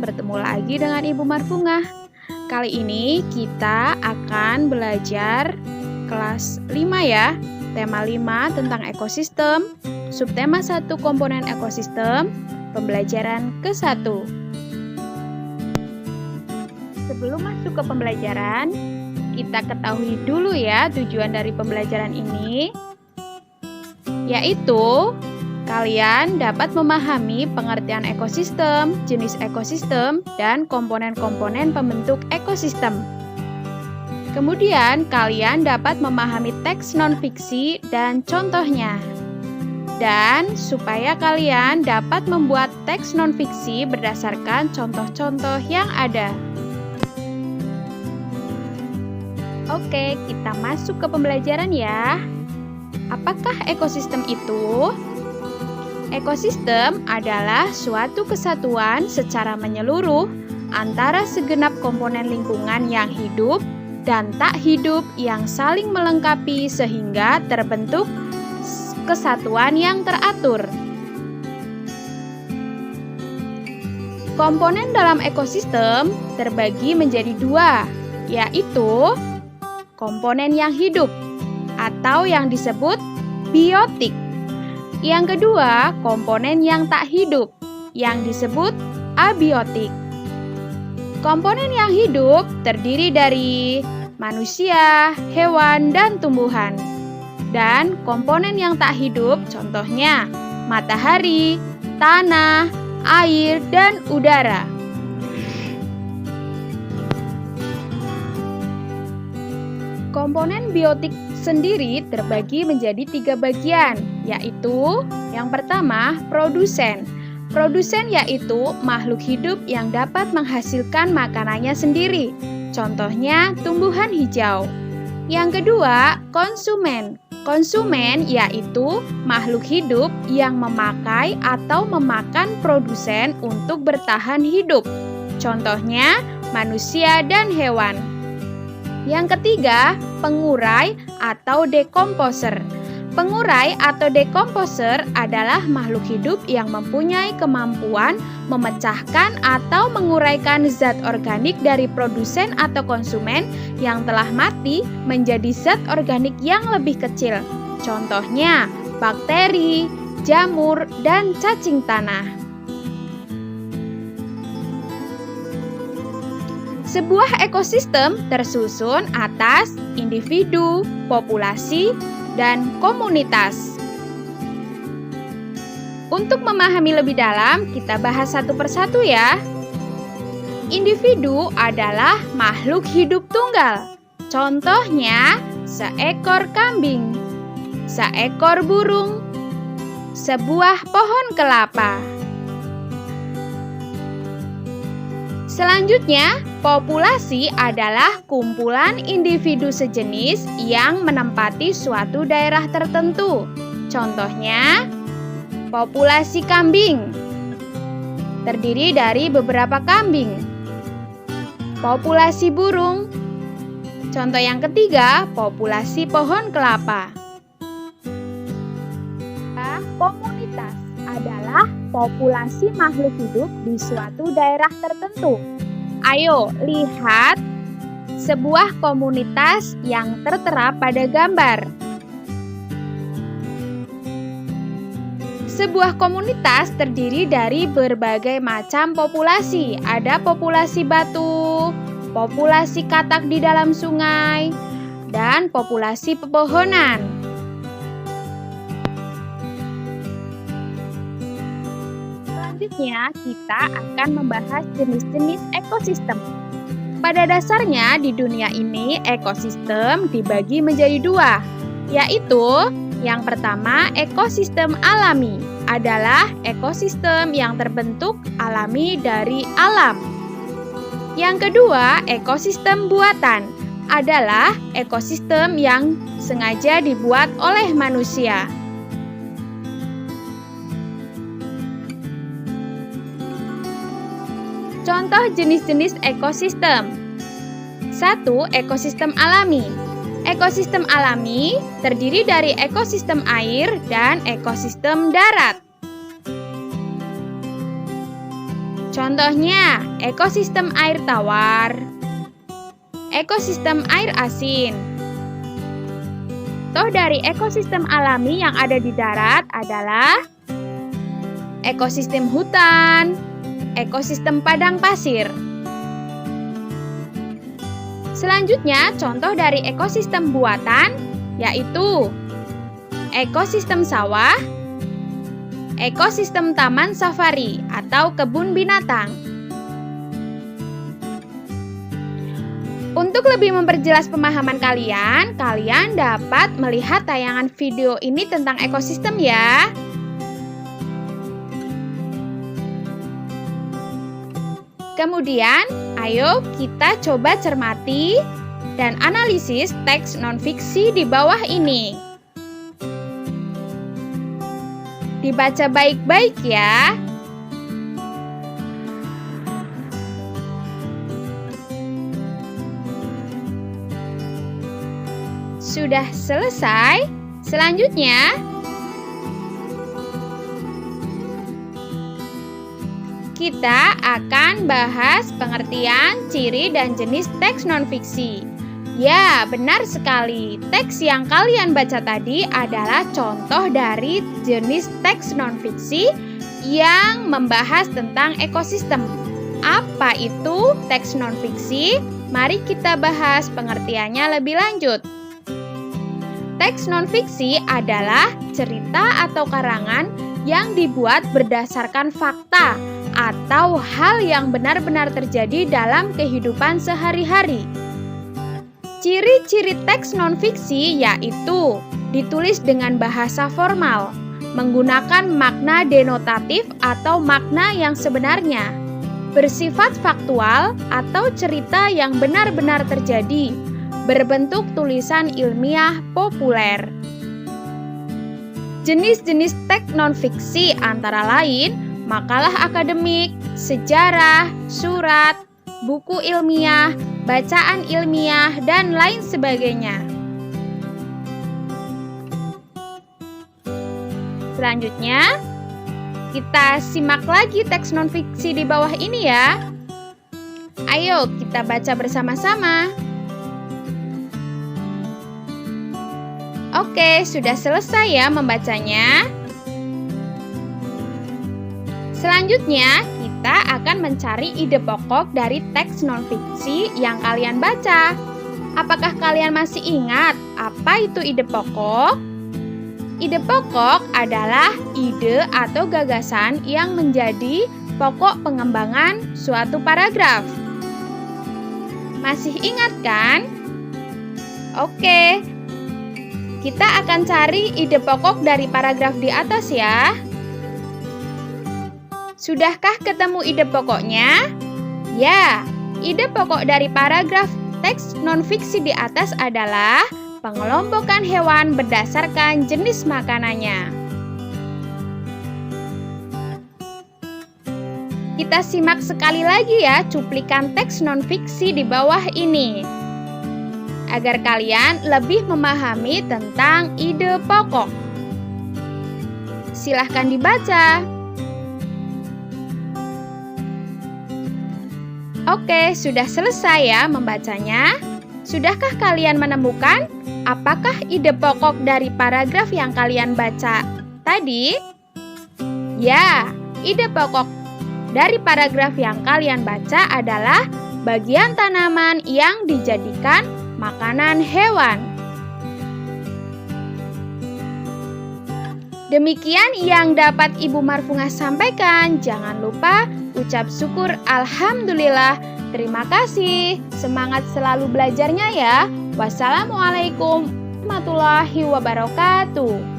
bertemu lagi dengan Ibu Marfungah. Kali ini kita akan belajar kelas 5 ya. Tema 5 tentang ekosistem, subtema 1 komponen ekosistem, pembelajaran ke-1. Sebelum masuk ke pembelajaran, kita ketahui dulu ya tujuan dari pembelajaran ini, yaitu kalian dapat memahami pengertian ekosistem, jenis ekosistem, dan komponen-komponen pembentuk ekosistem. Kemudian, kalian dapat memahami teks non-fiksi dan contohnya. Dan supaya kalian dapat membuat teks non-fiksi berdasarkan contoh-contoh yang ada. Oke, kita masuk ke pembelajaran ya. Apakah ekosistem itu? Ekosistem adalah suatu kesatuan secara menyeluruh antara segenap komponen lingkungan yang hidup dan tak hidup yang saling melengkapi sehingga terbentuk kesatuan yang teratur. Komponen dalam ekosistem terbagi menjadi dua, yaitu komponen yang hidup atau yang disebut biotik. Yang kedua, komponen yang tak hidup, yang disebut abiotik. Komponen yang hidup terdiri dari manusia, hewan, dan tumbuhan. Dan komponen yang tak hidup, contohnya matahari, tanah, air, dan udara. Komponen biotik sendiri terbagi menjadi 3 bagian, yaitu yang pertama, produsen. Produsen yaitu makhluk hidup yang dapat menghasilkan makanannya sendiri, contohnya tumbuhan hijau. Yang kedua, konsumen. Konsumen yaitu makhluk hidup yang memakai atau memakan produsen untuk bertahan hidup, contohnya manusia dan hewan. Yang ketiga, pengurai atau dekomposer. Pengurai atau dekomposer adalah makhluk hidup yang mempunyai kemampuan memecahkan atau menguraikan zat organik dari produsen atau konsumen yang telah mati menjadi zat organik yang lebih kecil. Contohnya, bakteri, jamur, dan cacing tanah. Sebuah ekosistem tersusun atas individu, populasi, dan komunitas. Untuk memahami lebih dalam, kita bahas satu persatu ya. Individu adalah makhluk hidup tunggal. Contohnya, seekor kambing, seekor burung, sebuah pohon kelapa. Selanjutnya, populasi adalah kumpulan individu sejenis yang menempati suatu daerah tertentu. Contohnya, populasi kambing terdiri dari beberapa kambing. Populasi burung. Contoh yang ketiga, populasi pohon kelapa. Komunitas adalah populasi makhluk hidup di suatu daerah tertentu. Ayo lihat sebuah komunitas yang tertera pada gambar. Sebuah komunitas terdiri dari berbagai macam populasi. Ada populasi batu, populasi katak di dalam sungai, dan populasi pepohonan. Selanjutnya, kita akan membahas jenis-jenis ekosistem. Pada dasarnya, di dunia ini, ekosistem dibagi menjadi dua, yaitu yang pertama, ekosistem alami adalah ekosistem yang terbentuk alami dari alam. Yang kedua, ekosistem buatan adalah ekosistem yang sengaja dibuat oleh manusia. Contoh jenis-jenis ekosistem. 1. Ekosistem alami. Ekosistem alami terdiri dari ekosistem air dan ekosistem darat. Contohnya, ekosistem air tawar, ekosistem air asin. Contoh dari ekosistem alami yang ada di darat adalah ekosistem hutan, ekosistem padang pasir. Selanjutnya, contoh dari ekosistem buatan yaitu ekosistem sawah, ekosistem taman safari atau kebun binatang. Untuk lebih memperjelas pemahaman kalian, kalian dapat melihat tayangan video ini tentang ekosistem ya. Kemudian, ayo kita coba cermati dan analisis teks non-fiksi di bawah ini. Dibaca baik-baik ya. Sudah selesai? Selanjutnya, kita akan bahas pengertian, ciri, dan jenis teks non-fiksi. Ya, benar sekali. Teks yang kalian baca tadi adalah contoh dari jenis teks non-fiksi yang membahas tentang ekosistem. Apa itu teks non-fiksi? Mari kita bahas pengertiannya lebih lanjut. Teks non-fiksi adalah cerita atau karangan yang dibuat berdasarkan fakta atau hal yang benar-benar terjadi dalam kehidupan sehari-hari. Ciri-ciri teks non-fiksi yaitu ditulis dengan bahasa formal, menggunakan makna denotatif atau makna yang sebenarnya, bersifat faktual atau cerita yang benar-benar terjadi, berbentuk tulisan ilmiah populer. Jenis-jenis teks non-fiksi antara lain makalah akademik, sejarah, surat, buku ilmiah, bacaan ilmiah, dan lain sebagainya. Selanjutnya, kita simak lagi teks non-fiksi di bawah ini ya. Ayo kita baca bersama-sama. Oke, sudah selesai ya membacanya. Selanjutnya, kita akan mencari ide pokok dari teks non-fiksi yang kalian baca. Apakah kalian masih ingat apa itu ide pokok? Ide pokok adalah ide atau gagasan yang menjadi pokok pengembangan suatu paragraf. Masih ingat kan? Oke. Kita akan cari ide pokok dari paragraf di atas ya. Sudahkah ketemu ide pokoknya? Ya, ide pokok dari paragraf teks non-fiksi di atas adalah pengelompokan hewan berdasarkan jenis makanannya. Kita simak sekali lagi ya cuplikan teks non-fiksi di bawah ini, agar kalian lebih memahami tentang ide pokok. Silahkan dibaca. Oke, sudah selesai ya membacanya. Sudahkah kalian menemukan apakah ide pokok dari paragraf yang kalian baca tadi? Ya, ide pokok dari paragraf yang kalian baca adalah bagian tanaman yang dijadikan makanan hewan. Demikian yang dapat Ibu Marfungah sampaikan. Jangan lupa ucap syukur alhamdulillah. Terima kasih. Semangat selalu belajarnya ya. Wassalamualaikum warahmatullahi wabarakatuh.